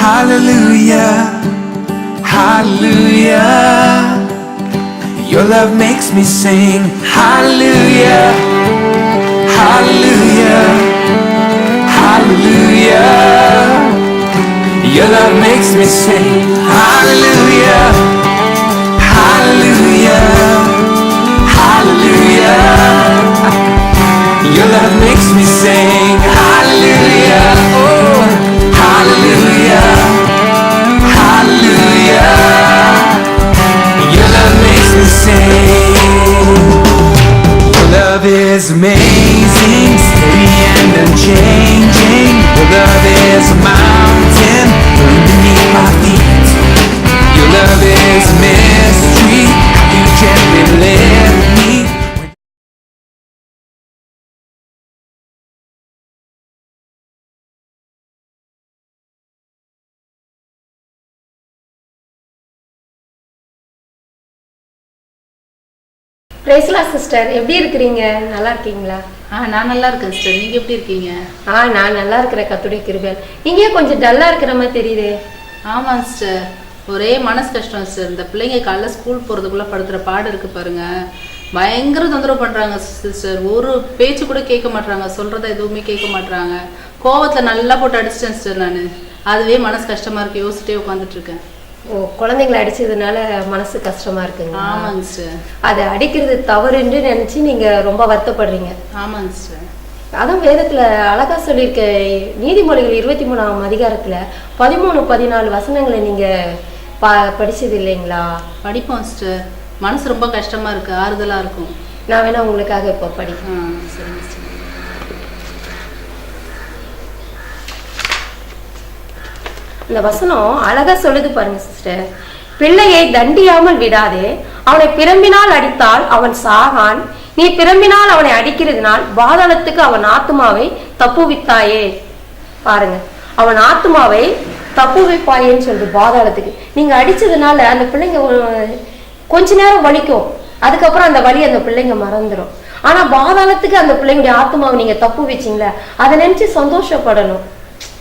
Hallelujah, hallelujah. Your love makes me sing. Hallelujah, hallelujah, hallelujah. Your love makes me sing. Hallelujah, hallelujah, hallelujah. Your love makes me sing. Hallelujah, oh, hallelujah, hallelujah. Your love makes me sing. Your love is amazing, steady and unchanging. Your love is a mountain beneath my feet. Your love is a mystery, you gently lift me. பிரேஸ்லா sister, எப்படி இருக்கிறீங்க? நல்லா இருக்கீங்களா? நான் நல்லா இருக்கேன் sister. நீங்க எப்படி இருக்கீங்க? நான் நல்லா இருக்கிறேன், கர்த்தருடைய கிருபையால். நீங்க கொஞ்சம் டல்லா இருக்கிற மாதிரி தெரியுது. ஆமா சிஸ்டர், ஒரே மனசு கஷ்டம் சிஸ்டர். இந்த பிள்ளைங்க காலைல ஸ்கூல் போறதுக்குள்ள படுத்துற பாடு இருக்கு பாருங்க. பயங்கர தொந்தரவு பண்றாங்க சிஸ்டர். ஒரு பேச்சு கூட கேட்க மாட்டாங்க, சொல்றத எதுவுமே கேட்க மாட்டாங்க. கோவத்துல நல்லா போட்டு அடிச்சிட்டேன் சிஸ்டர் நான். அதுவே மனசு கஷ்டமா இருக்கு, யோசிச்சுட்டே உட்காந்துட்டு இருக்கேன். ஓ, குழந்தைங்களை அடிச்சதுனால மனசு கஷ்டமா இருக்குங்க? ஆமாங்க சிஸ்டர். அதை அடிக்கிறது தவறுன்னு நினைச்சு நீங்க ரொம்ப வருத்தப்படுறீங்க? ஆமாங்க சிஸ்டர். அதான் வேதத்துல அழகா சொல்லியிருக்க, நீதிமொழிகள் 23ஆம் அதிகாரத்துல 13, 14 வசனங்களை நீங்க படிச்சது இல்லைங்களா? படிப்போம் சிஸ்டர். மனசு ரொம்ப கஷ்டமா இருக்கு, ஆறுதலா இருக்கும். நான் வேணா உங்களுக்காக இப்போ படிப்பேன். சரிங்க சிஸ்டர். இந்த வசனம் அழகா சொல்லுது பாருங்க சிஸ்டர். பிள்ளையை தண்டியாமல் விடாதே, அவனை பிரம்பினால் அடித்தால் அவன் சாகான், நீ பிரம்பினால் அவனை அடிக்கிறதுனால் பாதாளத்துக்கு அவன் ஆத்துமாவை தப்புவித்தாயே. பாருங்க, அவன் ஆத்துமாவை தப்புவிப்பாயேன்னு சொல்லுது, பாதாளத்துக்கு. நீங்க அடிச்சதுனால அந்த பிள்ளைங்க கொஞ்ச நேரம் வலிக்கும், அதுக்கப்புறம் அந்த வலி அந்த பிள்ளைங்க மறந்துடும். ஆனா பாதாளத்துக்கு அந்த பிள்ளைங்களுடைய ஆத்மாவை நீங்க தப்பு வச்சீங்களே, அதை நினைச்சு சந்தோஷப்படணும்.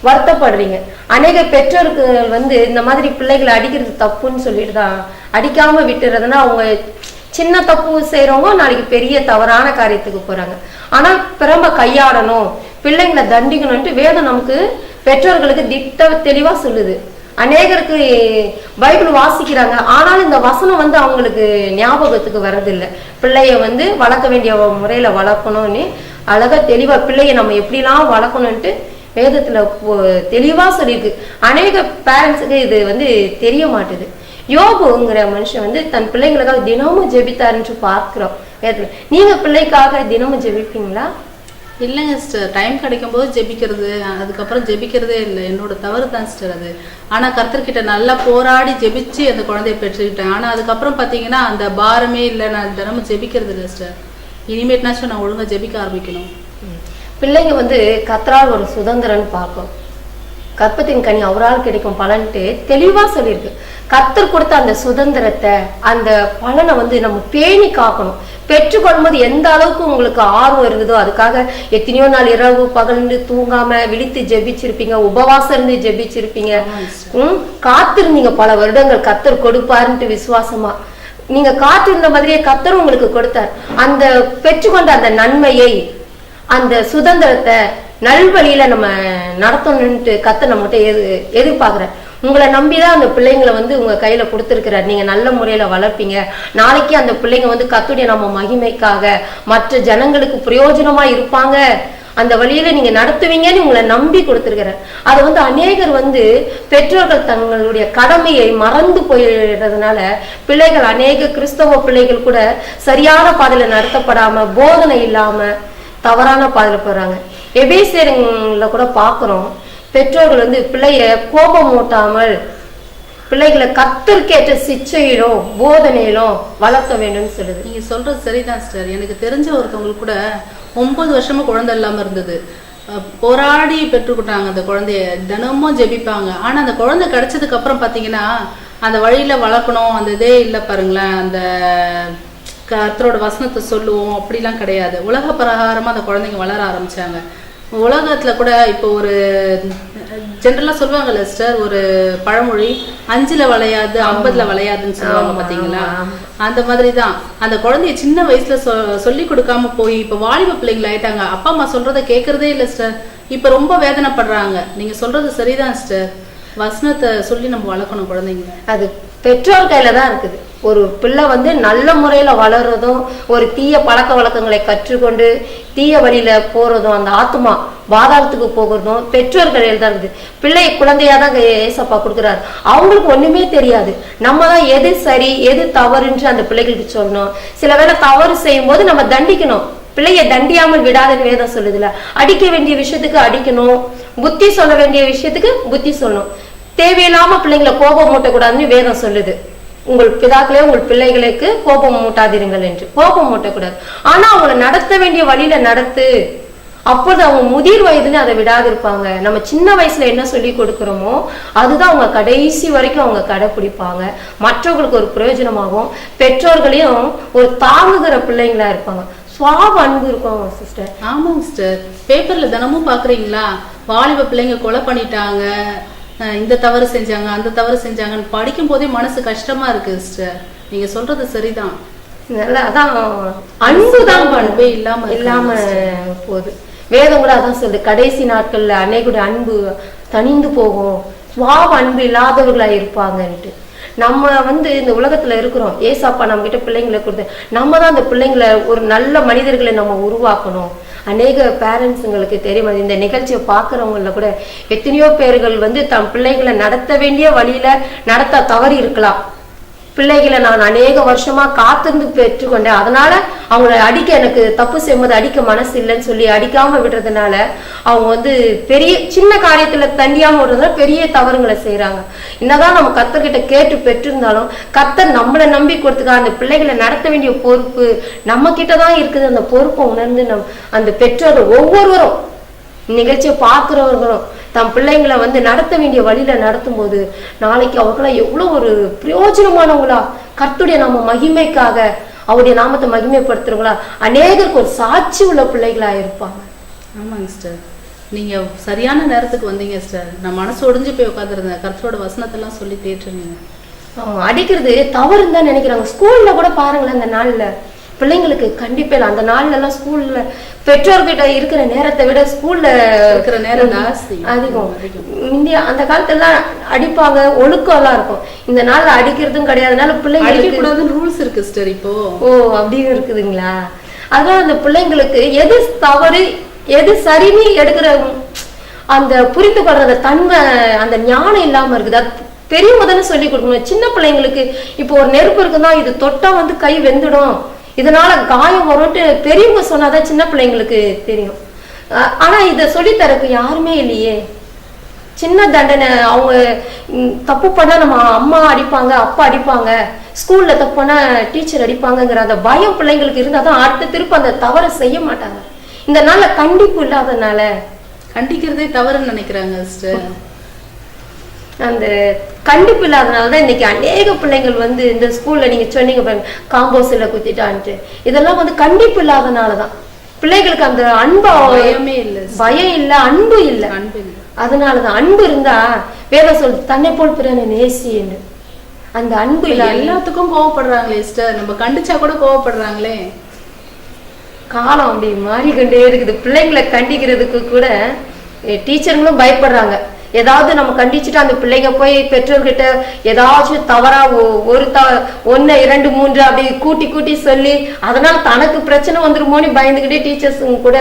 வருத்தப்படுறீங்க. அநேக பெற்றோர்கள் இந்த மாதிரி பிள்ளைகளை அடிக்கிறது தப்புன்னு சொல்லிட்டு தான் அடிக்காம விட்டுறதுன்னா அவங்க சின்ன தப்பு செய்யறவங்க நாளைக்கு பெரிய தவறான காரியத்துக்கு போறாங்க. ஆனா பிரம்ப கையாடணும், பிள்ளைங்களை தண்டிக்கணும்ட்டு வேதம் நமக்கு பெற்றோர்களுக்கு திட்ட தெளிவா சொல்லுது. அநேகருக்கு பைபிள் வாசிக்கிறாங்க, ஆனாலும் இந்த வசனம் அவங்களுக்கு ஞாபகத்துக்கு வர்றதில்லை. பிள்ளைய வளர்க்க வேண்டிய முறையில வளர்க்கணும்னு அழகா தெளிவா பிள்ளைய நம்ம எப்படிலாம் வளர்க்கணும்ட்டு வேதத்துல தெளிவா சொல்லியிருக்கு. அநேக பேரண்ட்ஸுக்கு இது தெரிய மாட்டுது. யோபுங்கிற மனுஷன் தன் பிள்ளைங்களுக்காக தினமும் ஜெபித்தாருன்னு பார்க்கிறோம் வேதத்துல. நீங்க பிள்ளைக்காக தினமும் ஜெபிப்பீங்களா? இல்லைங்க சிஸ்டர், டைம் கிடைக்கும் போது ஜெபிக்கிறது, அதுக்கப்புறம் ஜெபிக்கிறதே இல்லை. என்னோட தவறு தான் சிஸ்டர் அது. ஆனா கர்த்தர்கிட்ட நல்லா போராடி ஜெபிச்சு அந்த குழந்தைய பெற்றுக்கிட்டேன். ஆனா அதுக்கப்புறம் பாத்தீங்கன்னா அந்த பாரமே இல்லை, நான் தினமும் ஜெபிக்கிறது இல்லை சிஸ்டர். இனிமேட்னாச்சும் நான் ஒழுங்கா ஜெபிக்க ஆரம்பிக்கணும். பிள்ளைங்க கர்த்தரால் ஒரு சுதந்திரன்னு பார்க்கும். கற்பத்தின் கனி அவரால் கிடைக்கும் பலன்ட்டு தெளிவா சொல்லியிருக்கு. கர்த்தர் கொடுத்த அந்த சுதந்திரத்தை, அந்த பலனை நம்ம பேணி காக்கணும். பெற்றுக்கொள்ளும் போது எந்த அளவுக்கு உங்களுக்கு ஆர்வம் இருக்குதோ, அதுக்காக எத்தனையோ நாள் இரவு பகல்ந்து தூங்காம விழித்து ஜெபிச்சிருப்பீங்க, உபவாசம் இருந்து ஜெபிச்சிருப்பீங்க, காத்திருந்தீங்க பல வருடங்கள் கர்த்தர் கொடுப்பாருன்ட்டு விசுவாசமா. நீங்க காத்திருந்த மாதிரியே கர்த்தர் உங்களுக்கு கொடுத்தார். அந்த பெற்றுக்கொண்ட அந்த நன்மையை, அந்த சுதந்திரத்தை நல்வழியில நம்ம நடத்தணும்ட்டு கர்த்தர் நம்மகிட்ட எதிர்பார்க்கிற. உங்களை நம்பிதான் அந்த பிள்ளைங்களை உங்க கையில கொடுத்துருக்கிறார். நீங்க நல்ல முறையில வளர்ப்பீங்க. நாளைக்கு அந்த பிள்ளைங்க கர்த்தருடைய நம்ம மகிமைக்காக மற்ற ஜனங்களுக்கு பிரயோஜனமா இருப்பாங்க, அந்த வழியில நீங்க நடத்துவீங்கன்னு உங்களை நம்பி கொடுத்துருக்கிறார். அது அநேகர் பெற்றோர்கள் தங்களுடைய கடமையை மறந்து போயிடுறதுனால பிள்ளைகள், அநேக கிறிஸ்தவ பிள்ளைகள் கூட சரியான பாதையில நடத்தப்படாம, போதனை இல்லாம தவறான பாதையில போறாங்க. எபேசியர்ல கூட பாக்குறோம், பெற்றோர்கள் பிள்ளைய கோபம் ஊட்டாமல் பிள்ளைகளை கர்த்தருக்கேற்ற சிச்சையிலும் போதனையிலும் வளர்க்க வேண்டும் சொல்லுது. நீங்க சொல்றது சரிதான் சிஸ்டர். எனக்கு தெரிஞ்ச ஒருத்தவங்களுக்கு கூட 9 வருஷமா குழந்தை இல்லாம இருந்தது. போராடி பெற்றுக்கிட்டாங்க அந்த குழந்தைய. தினமும் ஜெபிப்பாங்க. ஆனா அந்த குழந்தை கிடைச்சதுக்கு அப்புறம் பாத்தீங்கன்னா அந்த வழியில வளர்க்கணும் அந்த இதே இல்லை பாருங்களேன். அந்த கர்த்தரோட வசனத்தை சொல்லுவோம் அப்படிலாம் கிடையாது. உலக பிரகாரமா அந்த குழந்தைங்க வளர ஆரம்பிச்சாங்க. உலகத்துல கூட இப்போ ஒரு ஜென்ரலா சொல்லுவாங்கல்ல சிஸ்டர், ஒரு பழமொழி 5ல வளையாது 50ல வளையாதுன்னு சொல்லுவாங்க பாத்தீங்களா? அந்த மாதிரிதான் அந்த குழந்தைய சின்ன வயசுல சொல்லி கொடுக்காம போய் இப்ப வாலிப பிள்ளைங்கள் ஆயிட்டாங்க. அப்பா அம்மா சொல்றதை கேட்கறதே இல்ல சிஸ்டர். இப்ப ரொம்ப வேதனைப்படுறாங்க. நீங்க சொல்றது சரிதான் சிஸ்டர். வசனத்தை சொல்லி நம்ம வளர்க்கணும் குழந்தைங்க. அது பெற்றோர் கையில தான் இருக்குது. ஒரு பிள்ளை வந்து நல்ல முறையில வளர்றதும், ஒரு தீய பழக்க வழக்கங்களை கற்றுக்கொண்டு தீய வழியில போறதும், அந்த ஆத்மா பாதாளத்துக்கு போகிறதும் பெற்றோர் கையில தான் இருக்குது. பிள்ளை குழந்தையாதான் ஏசப்பா கொடுக்குறாரு. அவங்களுக்கு ஒண்ணுமே தெரியாது. நம்ம தான் எது சரி எது தவறுன்று அந்த பிள்ளைகளுக்கு சொல்லணும். சில வேளை தவறு செய்யும் போது நம்ம தண்டிக்கணும். பிள்ளைய தண்டியாமல் விடாதுன்னு வேதம் சொல்லுதுல. அடிக்க வேண்டிய விஷயத்துக்கு அடிக்கணும், புத்தி சொல்ல வேண்டிய விஷயத்துக்கு புத்தி சொல்லணும். தேவையில்லாம பிள்ளைங்களை கோபம் மூட்டக்கூடாதுன்னு வேதம் சொல்லுது. உங்கள் பிதாக்களே உங்கள் பிள்ளைகளுக்கு கோபம் மூட்டாதீர்கள் என்று. கோபம் மூட்டக்கூடாது. ஆனா அவங்களை நடத்த வேண்டிய வழியில நடத்து. அப்போது அவங்க முதிர் வயதுன்னு அதை விடாது இருப்பாங்க. நம்ம சின்ன வயசுல என்ன சொல்லி கொடுக்கிறோமோ அதுதான் அவங்க கடைசி வரைக்கும் அவங்க கடைப்பிடிப்பாங்க. மற்றவங்களுக்கு ஒரு பிரயோஜனமாகும். பெற்றோர்களையும் ஒரு தாங்குகிற பிள்ளைங்களா இருப்பாங்க. சுவாப அன்பு இருக்கும் சிஸ்டர். ஆமாங்க சிஸ்டர். பேப்பர்ல தினமும் பாக்குறீங்களா, வாலிப பிள்ளைங்க கொலை பண்ணிட்டாங்க, இந்த தவறு செஞ்சாங்க அந்த தவறு செஞ்சாங்கன்னு படிக்கும் போதே மனசு கஷ்டமா இருக்கு சிஸ்டர். நீங்க சொல்றது சரிதான். அதான் அன்புதான் அன்பே இல்லாம போகுது. வேதம் கூட அதான் சொல்லுது, கடைசி நாட்கள்ல அன்னைக்குடைய அன்பு தனிந்து போகும், சுவாப அன்பு இல்லாதவர்களா இருப்பாங்கன்ட்டு. நம்ம வந்து இந்த உலகத்துல இருக்கிறோம். ஏசாப்பா நம்ம கிட்ட பிள்ளைங்களை கொடுத்து நம்ம தான் அந்த பிள்ளைங்களை ஒரு நல்ல மனிதர்களை நம்ம உருவாக்கணும். அநேக பேரண்ட்ஸுங்களுக்கு தெரியும். இந்த நிகழ்ச்சியை பார்க்குறவங்கள கூட எத்தனையோ பேர்கள் வந்து தம் பிள்ளைகளை நடத்த வேண்டிய வழியில நடத்த தவறி இருக்கலாம். பிள்ளைகளை நான் அநேக வருஷமா காத்திருந்து பெற்றுக்கொண்டேன், அதனால அவங்களை அடிக்க எனக்கு தப்பு செய்யும்போது அடிக்க மனசு இல்லைன்னு சொல்லி அடிக்காம விடுறதுனால அவங்க வந்து பெரிய சின்ன காரியத்துல தண்டியாம விடுறதுனால பெரிய தவறுங்களை செய்யறாங்க. என்னதான் நம்ம கர்த்தர்கிட்ட கேட்டு பெற்றிருந்தாலும் கர்த்தர் நம்மளை நம்பி கொடுத்துக்க அந்த பிள்ளைகளை நடத்த வேண்டிய பொறுப்பு நம்ம கிட்டதான் இருக்குது. அந்த பொறுப்பை உணர்ந்து அந்த பெற்றோர்கள் ஒவ்வொருவரும் நிகழ்ச்சியை பார்க்கிறவர்களும் தம் பிள்ளைங்களை வந்து நடத்த வேண்டிய வழியில நடத்தும் போது நாளைக்கு அவர்களா எவ்வளவு ஒரு பிரயோஜனமானவங்களா, கர்த்தருடைய நாம மகிமைக்காக அவருடைய நாமத்தை மகிமைப்படுத்துறவங்களா, அநேகருக்கு ஒரு சாட்சி உள்ள பிள்ளைகளா இருப்பாங்க. ஆமாங்க சிஸ்டர், நீங்க சரியான நேரத்துக்கு வந்தீங்க சிஸ்டர். நான் மனசு ஒடிஞ்சு போய் உட்காந்துருந்தேன். கர்த்தரோட வசனத்தெல்லாம் சொல்லி தேற்றுனீங்க. அடிக்கிறது தவறுன்னு தான் நினைக்கிறாங்க. ஸ்கூல்ல கூட பாருங்களேன், அந்த நாள்ல பிள்ளைங்களுக்கு கண்டிப்பா இல்லை. அந்த நாள்ல எல்லாம் ஸ்கூல்ல பெற்றோர்கிட்ட இருக்கிற நேரத்தை விட ஸ்கூல்ல இருக்கிற நேரம் அதிகம். இந்தியா அந்த காலத்துல அடிப்பாங்க, ஒழுக்கம் எல்லாம் இருக்கும். இந்த நாள்ல அடிக்கிறதும் கிடையாதுனால பிள்ளைங்களுக்கு ரூல்ஸ் இருக்கு சிஸ்டர் இப்போ. அப்படியும் இருக்குதுங்களா? அதான் அந்த பிள்ளைங்களுக்கு எது தவறு எது சரின்னு எடுக்கிற அந்த புரிந்து கொள்ற தன்மை, அந்த ஞானம் இல்லாம இருக்குது. அது பெரியவங்க தானே சொல்லி கொடுக்கணும். சின்ன பிள்ளைங்களுக்கு இப்போ ஒரு நெருப்பு இருக்குன்னா இது தொட்டா வந்து கை வெந்துடும், இதனால காயம் வரும்ட்டு பெரியவங்க சொன்னாதான் சின்ன பிள்ளைங்களுக்கு தெரியும். ஆனா இத சொல்லி தரக்கு யாருமே இல்லையே. சின்ன தண்டனை, அவங்க தப்பு பண்ணா நம்ம அம்மா அடிப்பாங்க, அப்பா அடிப்பாங்க, ஸ்கூல்ல தப்பு பண்ணா டீச்சர் அடிப்பாங்கங்கிற அந்த பயம் பிள்ளைங்களுக்கு இருந்தாதான் அடுத்த திருப்ப அந்த தவறை செய்ய மாட்டாங்க. இந்த நாள்ல கண்டிப்பு இல்லாதனால கண்டிக்கிறதே தவறுன்னு நினைக்கிறாங்க சிஸ்டர். அந்த கண்டிப்பு இல்லாதனாலதான் இன்னைக்கு அநேக பிள்ளைங்கள் வந்து இந்த ஸ்கூல்ல நீங்க சொன்னீங்க பாருங்க, காம்போஸ்ட்ல குத்திட்டான்ட்டு, இதெல்லாம் வந்து கண்டிப்பு இல்லாதனாலதான் பிள்ளைகளுக்கு அந்த அன்பு பயம் இல்ல, அன்பு இல்ல. அதனாலதான் அன்பு இருந்தா வேற சொல் தன்னை போல் பிறனை நேசின்னு. அந்த அன்பு இல்ல. எல்லாத்துக்கும் கோவப்படுறாங்களே சிஸ்டர், நம்ம கண்டிச்சா கூட கோவப்படுறாங்களே. காலம் அப்படி மாறிக்கொண்டே இருக்குது. பிள்ளைங்களை கண்டிக்கிறதுக்கு கூட டீச்சர்களும் பயப்படுறாங்க. ஏதாவது நம்ம கண்டிச்சுட்டு அந்த பிள்ளைங்க போய் பெற்றோர்கிட்ட ஏதாச்சும் தவறா ஒரு 1 2 3 அப்படி கூட்டி கூட்டி சொல்லி அதனால தனக்கு பிரச்சனை வந்துருமோன்னு பயந்துகிட்டே டீச்சர்ஸ் கூட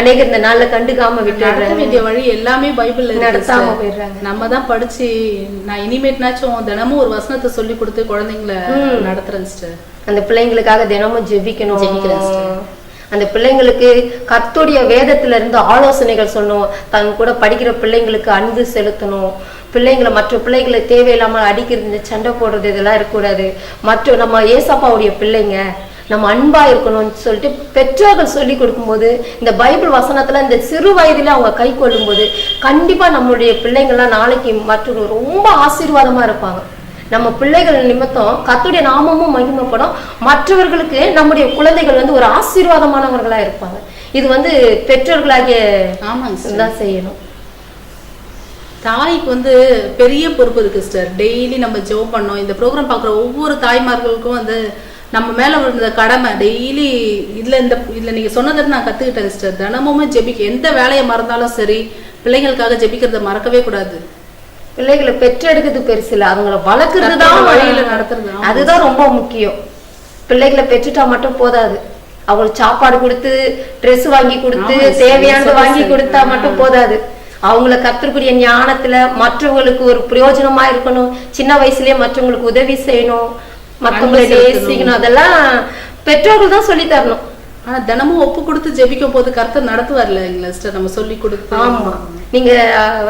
அநேக இந்த நாள்ல கண்டுக்காம விட்டுறாங்க. வேண்டிய வழி எல்லாமே பைபிள்ல நடத்தாம போயிடுறாங்க. நம்ம தான் படிச்சு நான் இனிமேட்னாச்சும் தினமும் ஒரு வசனத்தை சொல்லி கொடுத்து குழந்தைங்களை நடத்துறேன் சிஸ்டர். அந்த பிள்ளைங்களுக்காக தினமும் ஜெபிக்கணும். அந்த பிள்ளைங்களுக்கு கர்த்தருடைய வேதத்துல இருந்து ஆலோசனைகள் சொல்லணும். தன் கூட படிக்கிற பிள்ளைங்களுக்கு அன்பு செலுத்தணும். பிள்ளைங்களை மற்ற பிள்ளைகளை தேவையில்லாமல் அடிக்கிறது, சண்டை போடுறது, இதெல்லாம் இருக்கக்கூடாது. மற்ற நம்ம ஏசப்பாவுடைய பிள்ளைங்க நம்ம அன்பா இருக்கணும்னு சொல்லிட்டு பெற்றோர்கள் சொல்லி கொடுக்கும்போது இந்த பைபிள் வசனத்துல இந்த சிறு வயதுல அவங்க கை கொள்ளும் போது கண்டிப்பா நம்மளுடைய பிள்ளைங்கள்லாம் நாளைக்கு மற்றவங்க ரொம்ப ஆசீர்வாதமா இருப்பாங்க. நம்ம பிள்ளைகள் நிமித்தம் கர்த்தருடைய நாமமும் மகிமைப்படும். மற்றவர்களுக்கு நம்முடைய குழந்தைகள் வந்து ஒரு ஆசீர்வாதமானவர்களா இருப்பாங்க. இது வந்து பெற்றோர்களாகிய தான் செய்யணும். தாய்க்கு வந்து பெரிய பொறுப்பு இருக்கு சிஸ்டர். டெய்லி நம்ம ஜெபம் பண்ணோம். இந்த ப்ரோக்ராம் பார்க்குற ஒவ்வொரு தாய்மார்களுக்கும் வந்து நம்ம மேல விழுந்த கடமை டெய்லி இதுல நீங்க சொன்னதை நான் கத்துக்கிட்டேன் சிஸ்டர். தினமுமே ஜெபிக்க, எந்த வேலையை மறந்தாலும் சரி பிள்ளைங்களுக்காக ஜெபிக்கிறத மறக்கவே கூடாது. பிள்ளைகளை பெற்றெடுக்கிறது பெருசு இல்ல, அவங்கள வளர்க்கறது தான், வழியில நடத்துறது அதுதான் ரொம்ப முக்கியம். பிள்ளைகளை பெற்றுட்டா மட்டும் போதாது, அவங்களுக்கு சாப்பாடு கொடுத்து ட்ரெஸ் வாங்கி கொடுத்து தேவையானது வாங்கி கொடுத்தா மட்டும் போதாது. அவங்கள கத்துக்கூடிய ஞானத்துல மற்றவங்களுக்கு ஒரு பிரயோஜனமா இருக்கணும். சின்ன வயசுலயே மற்றவங்களுக்கு உதவி செய்யணும், மற்றவங்களை நேசிக்கணும். அதெல்லாம் பெற்றோர்கள் தான் சொல்லி தரணும். ஆனா தினமும் ஒப்பு கொடுத்து ஜெபிக்கும் போது கர்த்தர் நடத்துவார்ல சிஸ்டர், நம்ம சொல்லி கொடுத்து. ஆமா, நீங்க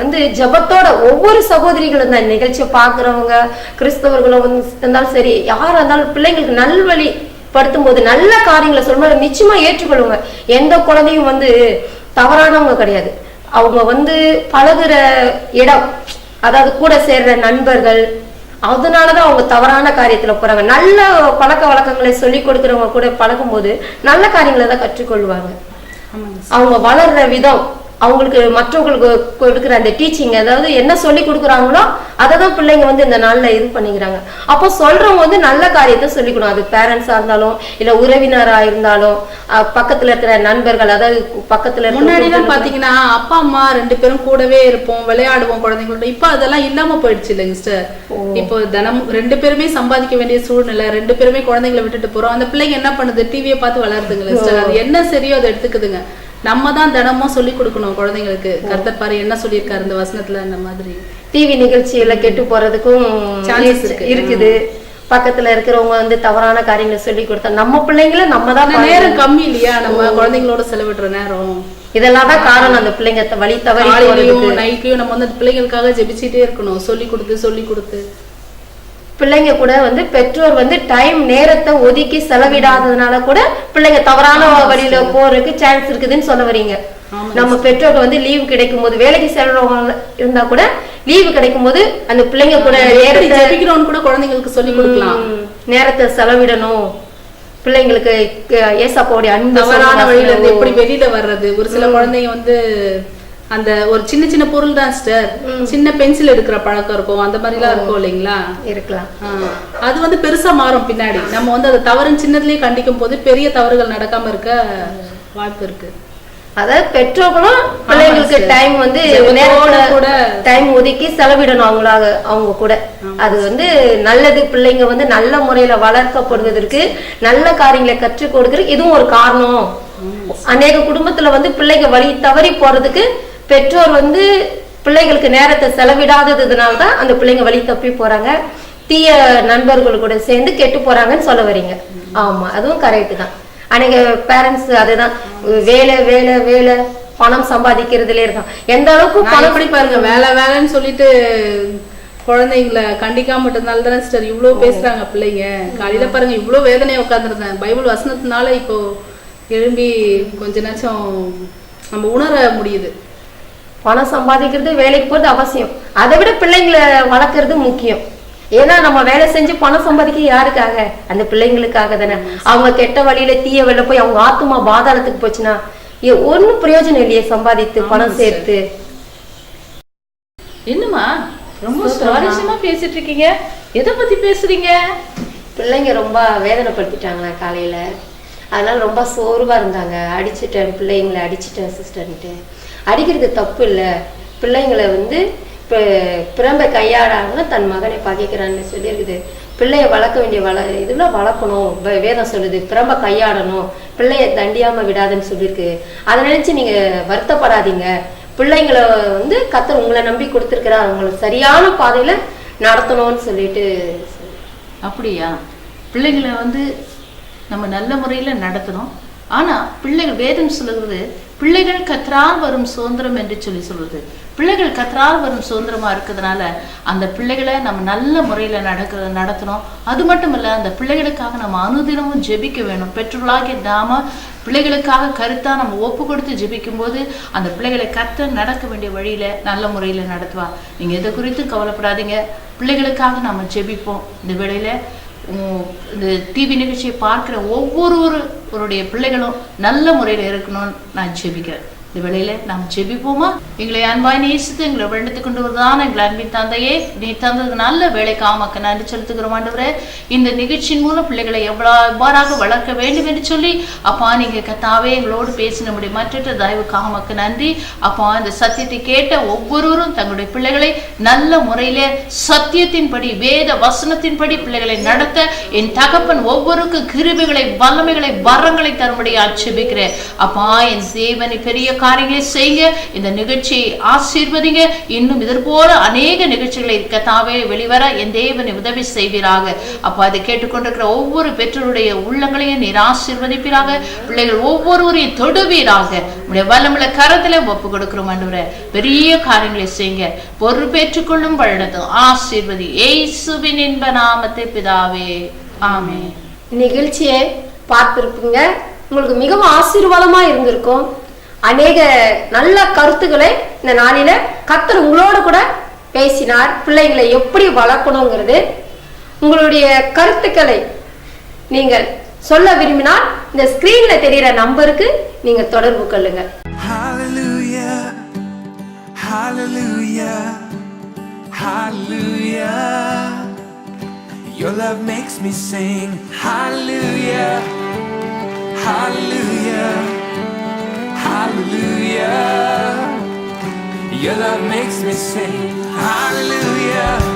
வந்து ஜபத்தோட ஒவ்வொரு சகோதரிகளும் இந்த நிகழ்ச்சியை பாக்குறவங்க கிறிஸ்தவர்களும் இருந்தாலும் சரி, யாரா இருந்தாலும் பிள்ளைங்களுக்கு நல்வழி படுத்தும் போது நல்ல காரியங்களை சொல்லும்போது நிச்சயமா ஏற்றுக்கொள்ளுங்க. எந்த குழந்தையும் வந்து தவறானவங்க கிடையாது. அவங்க வந்து பழகுற இடம், அதாவது கூட சேர்ற நண்பர்கள், அதனாலதான் அவங்க தவறான காரியத்துல போறாங்க. நல்ல பழக்க வழக்கங்களை சொல்லி கொடுக்கறவங்க கூட பழகும் போது நல்ல காரியங்களை தான் கற்றுக்கொள்வாங்க. அவங்க வளர்ற விதம், அவங்களுக்கு மற்றவங்களுக்கு கொடுக்குற அந்த டீச்சிங், அதாவது என்ன சொல்லி கொடுக்குறாங்களோ அதை தான் பிள்ளைங்க வந்து இந்த நாள்ல இது பண்ணிக்கிறாங்க. அப்போ சொல்றவங்க வந்து நல்ல காரியத்தை சொல்லிக்கணும். அது பேரண்ட்ஸா இருந்தாலும் இல்ல உறவினரா இருந்தாலும் பக்கத்துல இருக்கிற நண்பர்கள், அதாவது பக்கத்துல முன்னாடி எல்லாம் பாத்தீங்கன்னா அப்பா அம்மா 2 பேரும் கூடவே இருப்போம், விளையாடுவோம் குழந்தைங்களோட. இப்ப அதெல்லாம் இல்லாம போயிடுச்சு இல்லைங்க சிஸ்டர். இப்போ தினமும் 2 பேருமே சம்பாதிக்க வேண்டிய சூழ்நிலை, 2 பேருமே குழந்தைங்களை விட்டுட்டு போறோம். அந்த பிள்ளைங்க என்ன பண்ணுது, டிவியை பார்த்து வளருதுங்க சிஸ்டர். அது என்ன சரியோ அதை எடுத்துக்குதுங்க. நம்ம தான் தினமும் சொல்லி கொடுக்கணும் குழந்தைங்களுக்கு. கர்த்தர் பாரு என்ன சொல்லியிருக்காரு இந்த வசனத்துல. அந்த மாதிரி டிவி நிகழ்ச்சியில கெட்டு போறதுக்கும் இருக்குது. பக்கத்துல இருக்கிறவங்க வந்து தவறான காரியங்களை சொல்லி கொடுத்தா நம்ம பிள்ளைங்களை நம்ம தான், நேரம் கம்மி இல்லையா, நம்ம குழந்தைங்களோட செலவிடுற நேரம், இதெல்லாம் தான் காரணம். அந்த பிள்ளைங்க வழி தவறி நைட்லயும் நம்ம வந்து பிள்ளைங்களுக்காக ஜெபிச்சுட்டே இருக்கணும், சொல்லி கொடுத்து. பிள்ளைங்க கூட வந்து பெற்றோர் வந்து டைம் நேரத்தை ஒதுக்கி செலவிடாததுனால கூட பிள்ளைங்க தவறான வழியில போறதுக்கு சான்ஸ் இருக்குதுன்னு சொல்ல வரீங்க. நம்ம பெற்றோர்கள் வந்து லீவு கிடைக்கும் போது, வேலைக்கு செல்றவங்க இருந்தா கூட லீவு கிடைக்கும் போது அந்த பிள்ளைங்க கூட ஜெபிக்கணும்னு கூட குழந்தைங்களுக்கு சொல்லி கொடுக்கலாம். நேரத்தை செலவிடணும். பிள்ளைங்களுக்கு ஏசப்பாவுடைய அன்பு, தவறான வழியில இருந்து எப்படி வெளியில வர்றது. ஒரு சில குழந்தைங்க வந்து அந்த ஒரு சின்ன பொருள் தான் சிஸ்டர், சின்ன பென்சில் எடுக்கிற பழக்கம் இருக்கும், அந்த மாதிரி எல்லாம் இருக்கும் இல்லைங்களா, இருக்கலாம். அது வந்து பெருசா மாறும் பின்னாடி. நம்ம வந்து அதை தவறுன்னு சின்னதுலயே கண்டிக்கும் போது பெரிய தவறுகள் நடக்காம இருக்க வாய்ப்பு இருக்கு. அதாவது பெற்றோர்களும் பிள்ளைங்களுக்கு டைம் வந்து கூட டைம் ஒதுக்கி செலவிடணும் அவங்க கூட. அது வந்து நல்லது. பிள்ளைங்க வந்து நல்ல முறையில வளர்க்கப்படுவதற்கு, நல்ல காரியங்களை கற்றுக் கொடுக்கறதுக்கு இதுவும் ஒரு காரணம். அநேக குடும்பத்துல வந்து பிள்ளைங்க வழி தவறி போறதுக்கு பெற்றோர் வந்து பிள்ளைங்களுக்கு நேரத்தை செலவிடாததுனால்தான் அந்த பிள்ளைங்க வழி தப்பி போறாங்க, தீய நண்பர்கள் கூட சேர்ந்து கெட்டு போறாங்கன்னு சொல்ல வரீங்க. ஆமா, அதுவும் கரெக்ட் தான். அநேக பேரண்ட்ஸ் அதுதான், வேலை வேலை வேலை, பணம் சம்பாதிக்கிறதுல இருக்கான். எந்த அளவுக்கு பணம் எப்படி பாருங்க, வேலைன்னு சொல்லிட்டு குழந்தைங்களை கண்டிக்காம மட்டும்னால தானே சிஸ்டர் இவ்வளவு பேசுறாங்க பிள்ளைங்க. காலையில பாருங்க இவ்வளவு வேதனையை உட்காந்துருந்தேன். பைபிள் வசனத்தினால இப்போ எழும்பி கொஞ்ச நேரம் நம்ம உணர முடியுது. பணம் சம்பாதிக்கிறது, வேலைக்கு போறது அவசியம். அதை விட பிள்ளைங்களை வளர்க்கறது முக்கியம். ஏன்னா நம்ம வேலை செஞ்சு பணம் சம்பாதிக்க யாருக்காக? அந்த பிள்ளைங்களுக்காக தானே. அவங்க கெட்ட வழியில தீய வெளில போய் அவங்க ஆத்துமா பாதாளத்துக்கு போச்சுன்னா ஒன்னும் பிரயோஜனம் இல்லையே சம்பாதித்து பணம் சேர்த்து. என்னமா ரொம்ப சுவாரஸ்யமா பேசிட்டு இருக்கீங்க, எதை பத்தி பேசுறீங்க? பிள்ளைங்க ரொம்ப வேதனைப்படுத்திட்டாங்களா காலையில, அதனால ரொம்ப சோர்வா இருந்தாங்க. அடிச்சுட்டேன், பிள்ளைங்களை அடிச்சுட்டேன் சிஸ்டர்ன்ட்டு. அடிக்கிறது தப்பு இல்லை. பிள்ளைங்களை வந்து இப்போ பிறம்பை கையாடாங்கன்னா தன் மகனை பகைக்கிறான்னு சொல்லியிருக்குது. பிள்ளைய வளர்க்க வேண்டிய இதுல வளர்க்கணும். வேதம் சொல்லுது பிறம்ப கையாடணும், பிள்ளைய தண்டியாம விடாதுன்னு சொல்லியிருக்கு. அதை நினைச்சு நீங்க வருத்தப்படாதீங்க. பிள்ளைங்களை வந்து கர்த்தர் உங்களை நம்பி கொடுத்துருக்கிறார், அவங்களை சரியான பாதையில நடத்தணும்னு சொல்லிட்டு. அப்படியா? பிள்ளைங்களை வந்து நம்ம நல்ல முறையில நடத்தணும். ஆனா பிள்ளைகள், வேதம் சொல்லுகிறது பிள்ளைகள் கர்த்தரால் வரும் சுதந்திரம் என்று சொல்லுது. பிள்ளைகள் கர்த்தரால் வரும் சுதந்திரமா இருக்கிறதுனால அந்த பிள்ளைகளை நம்ம நல்ல முறையில நடத்தணும். அது மட்டும் இல்ல, அந்த பிள்ளைகளுக்காக நம்ம அனுதினமும் ஜெபிக்க வேணும். பெற்றோர்களாகிய நாம பிள்ளைகளுக்காக கருத்தா நம்ம ஒப்பு கொடுத்து ஜெபிக்கும் போது அந்த பிள்ளைகளை கர்த்தர் நடக்க வேண்டிய வழியில நல்ல முறையில நடத்துவா. நீங்க எதை குறித்தும் கவலைப்படாதீங்க. பிள்ளைகளுக்காக நம்ம ஜெபிப்போம். இந்த வேளையில இந்த டிவி நிகழ்ச்சியை பார்க்கிற ஒவ்வொருவருடைய பிள்ளைகளும் நல்ல முறையில இருக்கணும்னு நான் ஜெபிக்கிறேன். இந்த வேளையில நாம் ஜெபிப்போமா? எங்களை அன்பாய் நேசித்து எங்களை வழிநடத்திக் கொண்டு வருவதான எங்கள் அன்பின் தந்தையே, நீ தந்தது நல்ல வேலைக்காக உமக்கு நன்றி செலுத்துகிறோம் ஆண்டவரே. இந்த நிகழ்ச்சியின் மூலம் பிள்ளைகளை எவ்வாறாக வளர்க்க வேண்டும் என்று சொல்லி அப்பா நீங்க கர்த்தாவே எங்களோடு பேசி நம்முடைய மற்ற தயவுக்காக உமக்கு நன்றி. அப்பா இந்த சத்தியத்தை கேட்ட ஒவ்வொருவரும் தங்களுடைய பிள்ளைகளை நல்ல முறையிலே சத்தியத்தின்படி வேத வசனத்தின்படி பிள்ளைகளை நடத்த என் தகப்பன் ஒவ்வொருக்கும் கிருபைகளை வல்லமைகளை வரங்களை தரும்படி ஜெபிக்கிறேன். அப்பா என் தேவனை பெரிய காரியங்களை செய்யுங்க. இந்த நிகழ்ச்சியை ஆசீர்வதிங்க. இன்னும் இதற்போல அநேக நிகழ்ச்சிகளை கர்த்தாவே வெளிவர என் தேவனை உதவி செய்வீராக. அப்பா அதை கேட்டுக்கொண்டிருக்கிற ஒவ்வொரு பெற்றோருடைய உள்ளங்களையும் நீர் ஆசீர்வதிப்பீராக. பிள்ளைகள் ஒவ்வொருவரையும் தொடுவீராக. உடைய வல்லமுள்ள கரத்திலே ஒப்பு கொடுக்கிறோம் ஆண்டவரே. பெரிய காரியங்களை செய்யுங்க. பொறுப்பேற்றுக் கொள்ளும் வழிநடத்தும் ஆசீர்வதி இயேசுவின் இன்ப நாமத்தை பிதாவே, ஆமென். நிகழ்ச்சியை பார்த்திருப்பீங்க. உங்களுக்கு மிகவும் ஆசீர்வாதமா இருந்திருக்கும். அநேக நல்ல கருத்துக்களை இந்த நாளில கர்த்தர் உங்களோட கூட பேசினார். பிள்ளைகளை எப்படி வளர்க்கணுங்கிறது உங்களுடைய கருத்துக்களை நீங்கள் சொல்ல விரும்பினால் இந்த ஸ்கிரீன்ல தெரிகிற நம்பருக்கு நீங்க தொடர்பு கொள்ளுங்க. Hallelujah, hallelujah, hallelujah. Your love makes me sing. Hallelujah, hallelujah, hallelujah. Your love makes me sing. Hallelujah.